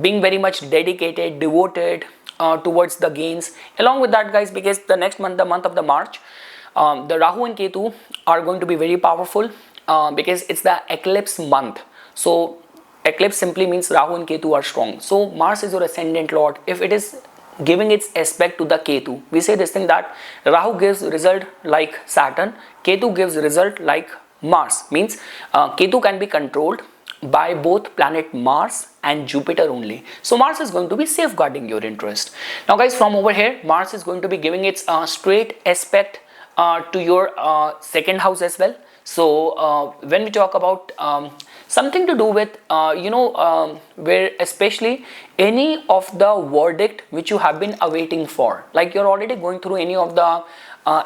being very much dedicated, devoted towards the gains. Along with that, guys, because the next month, the month of the March, the Rahu and Ketu are going to be very powerful because it's the eclipse month. So eclipse simply means Rahu and Ketu are strong. So Mars is your ascendant lord. If it is giving its aspect to the Ketu, we say this thing that Rahu gives result like Saturn, Ketu gives result like Mars. Means Ketu can be controlled by both planet Mars and Jupiter only. So Mars is going to be safeguarding your interest. Now guys, from over here, Mars is going to be giving its straight aspect to your second house as well. So when we talk about something to do with where especially any of the verdict which you have been awaiting for, like you're already going through any of the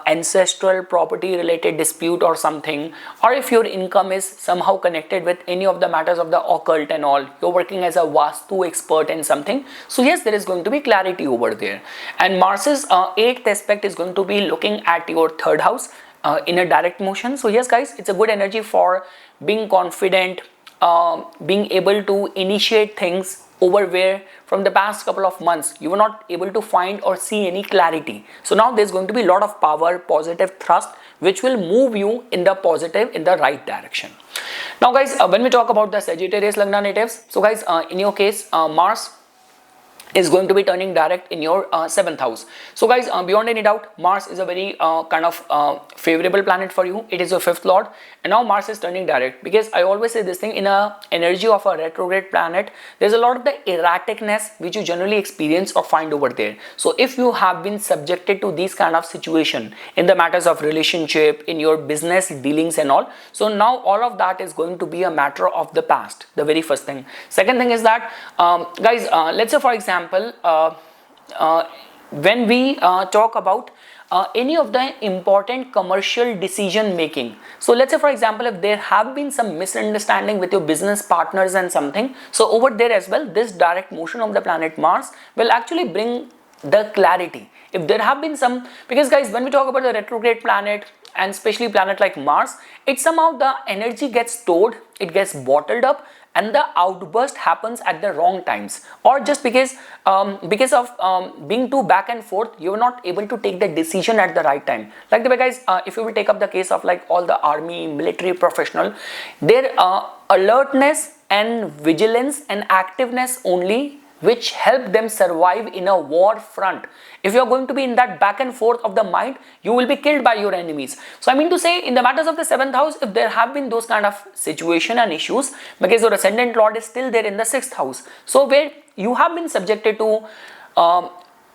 ancestral property related dispute or something, or if your income is somehow connected with any of the matters of the occult and all, you're working as a Vastu expert in something, so yes, there is going to be clarity over there. And Mars's 8th aspect is going to be looking at your third house in a direct motion. So yes guys, it's a good energy for being confident, being able to initiate things over where from the past couple of months you were not able to find or see any clarity. So now there's going to be a lot of power, positive thrust, which will move you in the positive, in the right direction. Now guys, when we talk about the Sagittarius Lagna natives, so guys, in your case, Mars is going to be turning direct in your 7th house. So guys, beyond any doubt, Mars is a very kind of favorable planet for you. It is your 5th lord, and now Mars is turning direct, because I always say this thing, in a energy of a retrograde planet, there's a lot of the erraticness which you generally experience or find over there. So if you have been subjected to these kind of situation in the matters of relationship, in your business dealings and all, so now all of that is going to be a matter of the past, the very first thing. Second thing is that guys, let's say for example, when we talk about any of the important commercial decision making, so let's say for example, if there have been some misunderstanding with your business partners and something, so over there as well, this direct motion of the planet Mars will actually bring the clarity. If there have been some, because guys, when we talk about the retrograde planet and especially planet like Mars, it somehow the energy gets stored, it gets bottled up, and the outburst happens at the wrong times, or just because of being too back and forth, you are not able to take the decision at the right time. Like the way guys, if you will take up the case of like all the army, military professional, their alertness and vigilance and activeness only which help them survive in a war front. If you are going to be in that back and forth of the mind, you will be killed by your enemies. So I mean to say, in the matters of the 7th house, if there have been those kind of situation and issues, because your ascendant lord is still there in the 6th house, so where you have been subjected to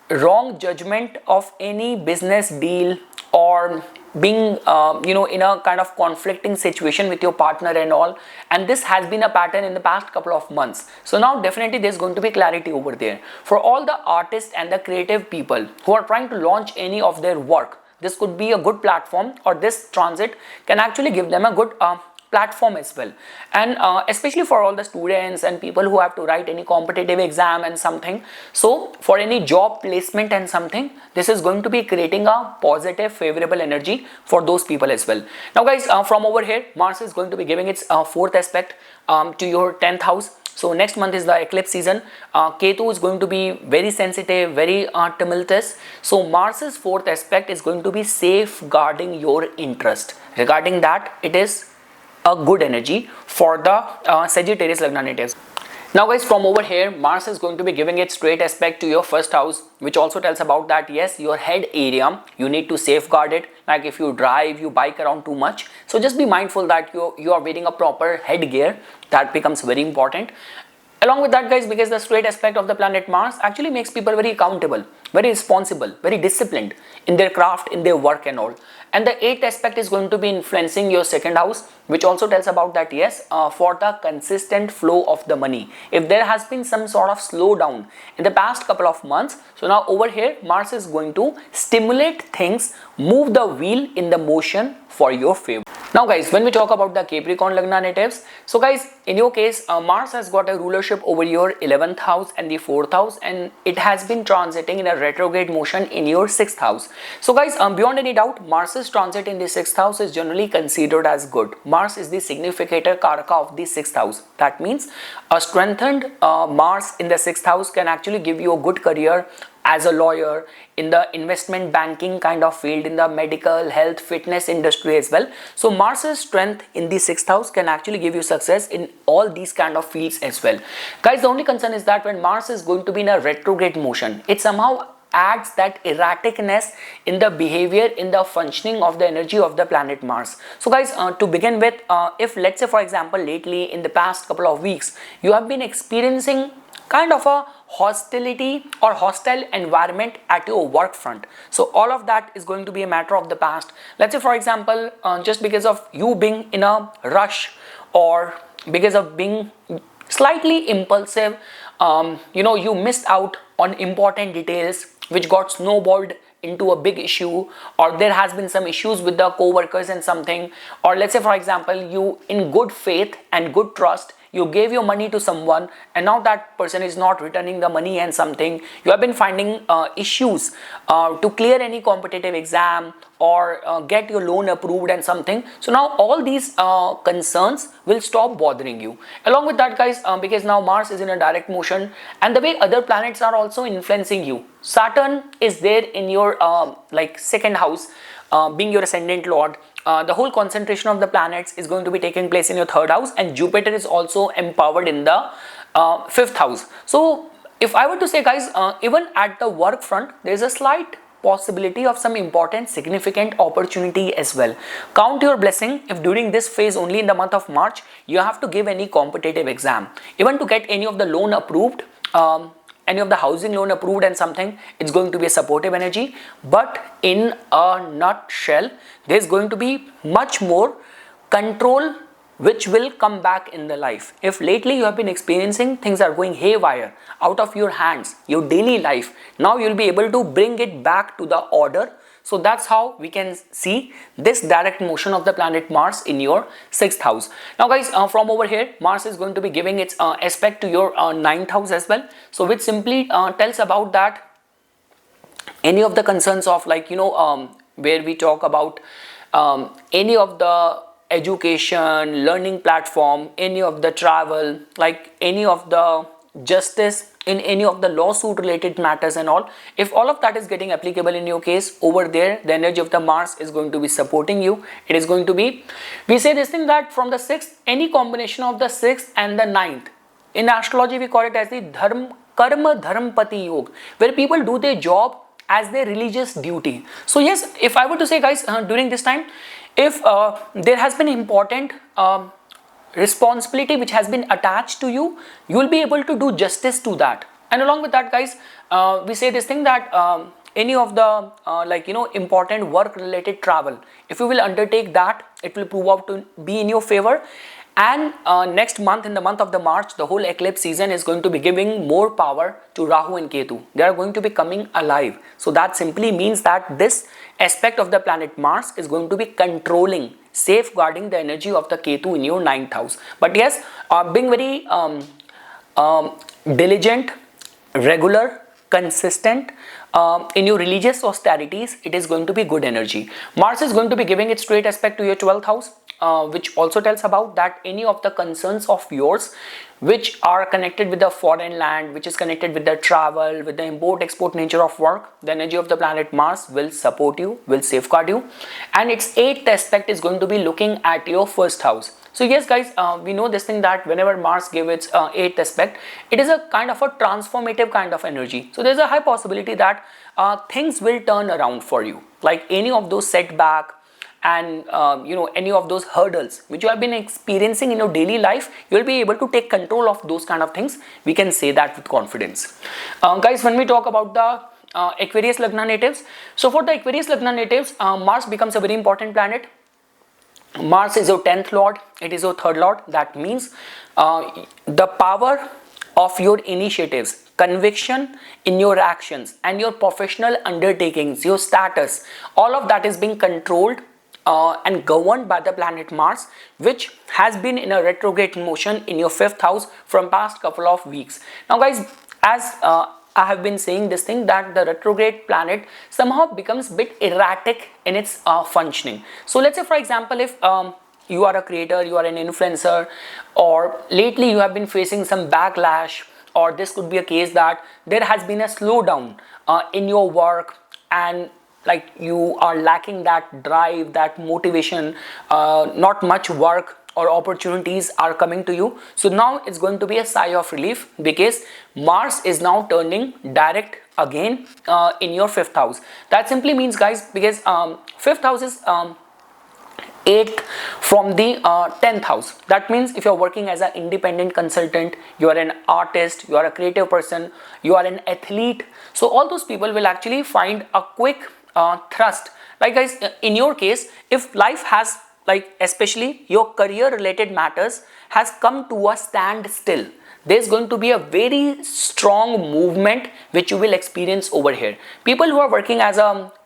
wrong judgment of any business deal, or being in a kind of conflicting situation with your partner and all, and this has been a pattern in the past couple of months. So now definitely there's going to be clarity over there for all the artists and the creative people who are trying to launch any of their work. This could be a good platform, or this transit can actually give them a good platform as well. And especially for all the students and people who have to write any competitive exam and something, so for any job placement and something, this is going to be creating a positive favorable energy for those people as well. Now guys, from over here, Mars is going to be giving its 4th aspect to your 10th house. So next month is the eclipse season. Ketu is going to be very sensitive, very tumultuous. So Mars's 4th aspect is going to be safeguarding your interest. Regarding that, it is a good energy for the Sagittarius Lagna natives. Now guys, from over here, Mars is going to be giving its straight aspect to your 1st house, which also tells about that yes, your head area, you need to safeguard it. Like if you drive, you bike around too much, so just be mindful that you are wearing a proper headgear. That becomes very important. Along with that guys, because the straight aspect of the planet Mars actually makes people very accountable, very responsible, very disciplined in their craft, in their work and all. And the 8th aspect is going to be influencing your 2nd house, which also tells about that yes, for the consistent flow of the money. If there has been some sort of slowdown in the past couple of months, so now over here, Mars is going to stimulate things, move the wheel in the motion for your favor. Now guys, when we talk about the Capricorn Lagna natives, so guys, in your case, Mars has got a rulership over your 11th house and the 4th house, and it has been transiting in a retrograde motion in your 6th house. So guys, beyond any doubt, Mars's transit in the 6th house is generally considered as good. Mars is the significator karaka of the 6th house. That means a strengthened Mars in the 6th house can actually give you a good career as a lawyer, in the investment banking kind of field, in the medical, health, fitness industry as well. So Mars's strength in the 6th house can actually give you success in all these kind of fields as well. Guys, the only concern is that when Mars is going to be in a retrograde motion, it somehow adds that erraticness in the behavior, in the functioning of the energy of the planet Mars. So guys, to begin with, if let's say for example lately in the past couple of weeks you have been experiencing kind of a hostility or hostile environment at your work front, so all of that is going to be a matter of the past. Let's say for example, just because of you being in a rush or because of being slightly impulsive, you missed out on important details which got snowballed into a big issue, or there has been some issues with the co-workers and something, or let's say for example you in good faith and good trust you gave your money to someone and now that person is not returning the money and something. You have been finding issues to clear any competitive exam or get your loan approved and something. So now all these concerns will stop bothering you. Along with that guys, because now Mars is in a direct motion and the way other planets are also influencing you. Saturn is there in your second house, being your ascendant lord. The whole concentration of the planets is going to be taking place in your 3rd house, and Jupiter is also empowered in the 5th house. So if I were to say guys, even at the work front there is a slight possibility of some important significant opportunity as well. Count your blessing if during this phase only in the month of March you have to give any competitive exam, even to get any of the loan approved, any of the housing loan approved and something, it's going to be a supportive energy. But in a nutshell, there's going to be much more control which will come back in the life. If lately you have been experiencing things are going haywire out of your hands, your daily life, now you'll be able to bring it back to the order. So that's how we can see this direct motion of the planet Mars in your 6th house. Now guys, from over here, Mars is going to be giving its aspect to your 9th house as well. So which simply tells about that any of the concerns of where we talk about any of the education, learning platform, any of the travel, like any of the justice in any of the lawsuit related matters and all, if all of that is getting applicable in your case, over there the energy of the Mars is going to be supporting you. It is going to be, we say this thing that from the 6th, any combination of the 6th and the 9th, in astrology we call it as the karma dharmpati yoga, where people do their job as their religious duty. So yes, if I were to say guys, during this time, if there has been important responsibility which has been attached to you, you will be able to do justice to that. And along with that guys, we say this thing that any of the important work related travel, if you will undertake that, it will prove out to be in your favor. And next month, in the month of the March, the whole eclipse season is going to be giving more power to Rahu and Ketu. They are going to be coming alive. So that simply means that this aspect of the planet Mars is going to be controlling, safeguarding the energy of the Ketu in your 9th house. But yes, being very diligent, regular, consistent in your religious austerities, it is going to be good energy. Mars is going to be giving its straight aspect to your 12th house, which also tells about that any of the concerns of yours which are connected with the foreign land, which is connected with the travel, with the import-export nature of work, the energy of the planet Mars will support you, will safeguard you. And its 8th aspect is going to be looking at your 1st house. So yes guys, we know this thing that whenever Mars gives its 8th aspect, it is a kind of a transformative kind of energy. So there's a high possibility that things will turn around for you, like any of those setback and any of those hurdles which you have been experiencing in your daily life, you will be able to take control of those kind of things. We can say that with confidence. Guys, when we talk about the Aquarius Lagna natives, so for the Aquarius Lagna natives, Mars becomes a very important planet. Mars is your 10th lord, it is your 3rd lord. That means the power of your initiatives, conviction in your actions and your professional undertakings, your status, all of that is being controlled and governed by the planet Mars, which has been in a retrograde motion in your 5th house from past couple of weeks. Now guys, as I have been saying this thing, that the retrograde planet somehow becomes a bit erratic in its functioning. So let's say for example, if you are a creator, you are an influencer, or lately you have been facing some backlash, or this could be a case that there has been a slowdown in your work, and like you are lacking that drive, that motivation, not much work or opportunities are coming to you. So now it's going to be a sigh of relief, because Mars is now turning direct again in your 5th house. That simply means guys, because 5th house is 8th from the 10th house. That means if you're working as an independent consultant, you are an artist, you are a creative person, you are an athlete, so all those people will actually find a quick thrust. Like guys, in your case, if life has, like especially your career related matters has come to a standstill, there's going to be a very strong movement which you will experience over here. People who are working as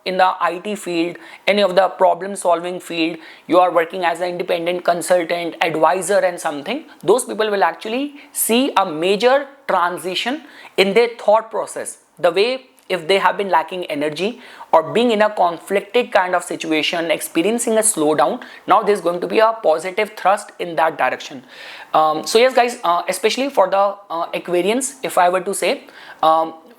in the IT field, any of the problem solving field, you are working as an independent consultant, advisor and something, those people will actually see a major transition in their thought process. The way, if they have been lacking energy or being in a conflicted kind of situation, experiencing a slowdown, now there's going to be a positive thrust in that direction. So yes guys, especially for the Aquarians, if I were to say,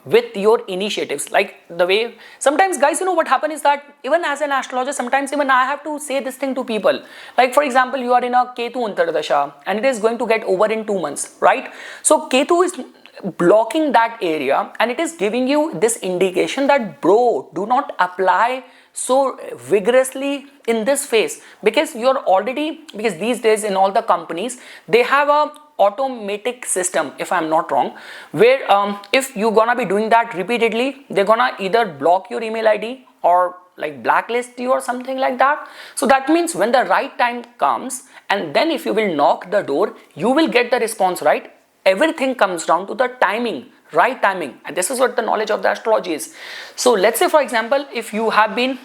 with your initiatives, like the way sometimes guys, you know what happens is that even as an astrologer, sometimes even I have to say this thing to people. Like for example, you are in a Ketu Antardasha and it is going to get over in 2 months, right? So Ketu is blocking that area and it is giving you this indication that bro, do not apply so vigorously in this phase, because you're already, because these days in all the companies they have a automatic system, if I'm not wrong, where if you're gonna be doing that repeatedly, they're gonna either block your email ID or like blacklist you or something like that. So that means when the right time comes, and then if you will knock the door, you will get the response, right? Everything comes down to the timing, right timing, and this is what the knowledge of the astrology is. So let's say for example, if you have been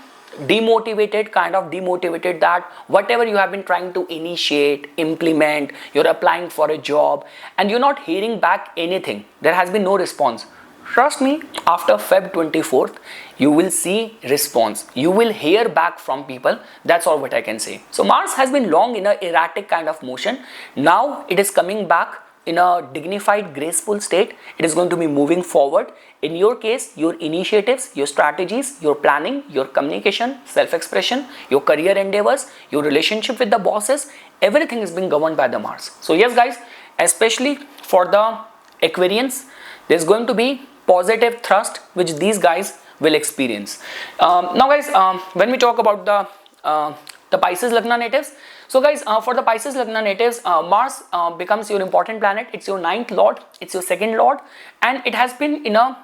demotivated, kind of demotivated, that whatever you have been trying to initiate, implement, you're applying for a job and you're not hearing back anything, there has been no response. Trust me, after Feb 24th, you will see response. You will hear back from people. That's all what I can say. So Mars has been long in a erratic kind of motion. Now it is coming back in a dignified, graceful state. It is going to be moving forward. In your case, your initiatives, your strategies, your planning, your communication, self-expression, your career endeavors, your relationship with the bosses, everything is being governed by the Mars. So yes guys, especially for the Aquarians, there's going to be positive thrust which these guys will experience. Now guys, when we talk about the Pisces Lagna natives, so guys, for the Pisces Lagna natives, Mars becomes your important planet. It's your 9th lord, it's your 2nd lord, and it has been in a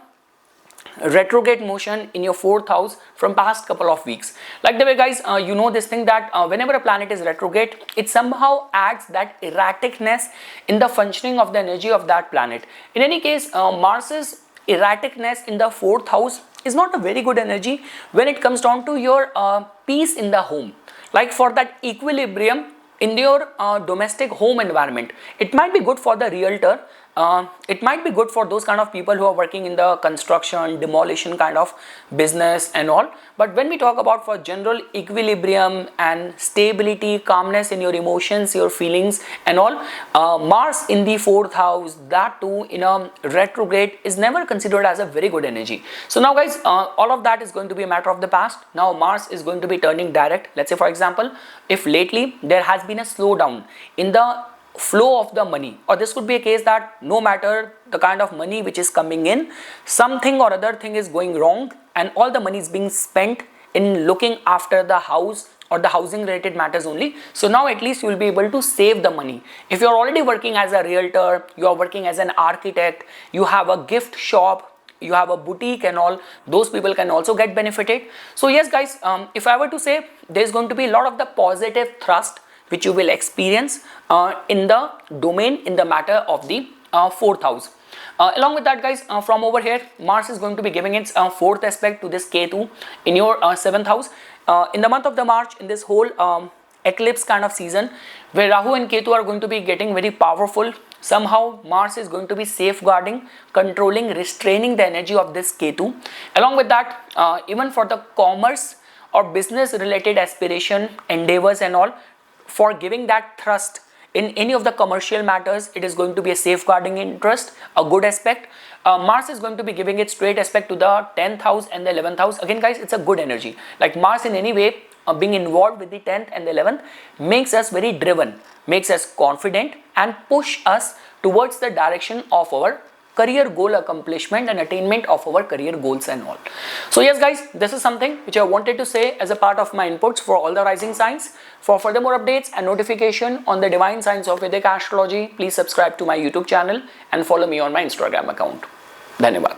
retrograde motion in your 4th house from past couple of weeks. Like the way guys, you know this thing that whenever a planet is retrograde, it somehow adds that erraticness in the functioning of the energy of that planet. In any case, Mars's erraticness in the 4th house is not a very good energy when it comes down to your peace in the home. Like for that equilibrium in your domestic home environment, it might be good for the realtor. It might be good for those kind of people who are working in the construction, demolition kind of business and all. But when we talk about for general equilibrium and stability, calmness in your emotions, your feelings and all, Mars in the 4th house, that too in a retrograde, is never considered as a very good energy. So now guys, all of that is going to be a matter of the past. Now Mars is going to be turning direct. Let's say for example, if lately there has been a slowdown in the flow of the money, or this could be a case that no matter the kind of money which is coming in, something or other thing is going wrong and all the money is being spent in looking after the house or the housing related matters only. So now at least you will be able to save the money. If you are already working as a realtor, you are working as an architect, you have a gift shop, you have a boutique and all, those people can also get benefited. So yes guys, if I were to say, there is going to be a lot of the positive thrust which you will experience in the domain, in the matter of the 4th house. Along with that, guys, from over here, Mars is going to be giving its fourth aspect to this Ketu in your 7th house. In the month of the March, in this whole eclipse kind of season, where Rahu and Ketu are going to be getting very powerful, somehow Mars is going to be safeguarding, controlling, restraining the energy of this Ketu. Along with that, even for the commerce or business related aspiration, endeavors and all, for giving that thrust in any of the commercial matters, it is going to be a safeguarding interest, a good aspect. Mars is going to be giving its straight aspect to the 10th house and the 11th house. Again, guys, it's a good energy. Like Mars in any way being involved with the 10th and the 11th makes us very driven, makes us confident and push us towards the direction of our career goal accomplishment and attainment of our career goals and all. So yes, guys, this is something which I wanted to say as a part of my inputs for all the rising signs. For further more updates and notification on the divine science of Vedic astrology, please subscribe to my YouTube channel and follow me on my Instagram account. Dhanyavad.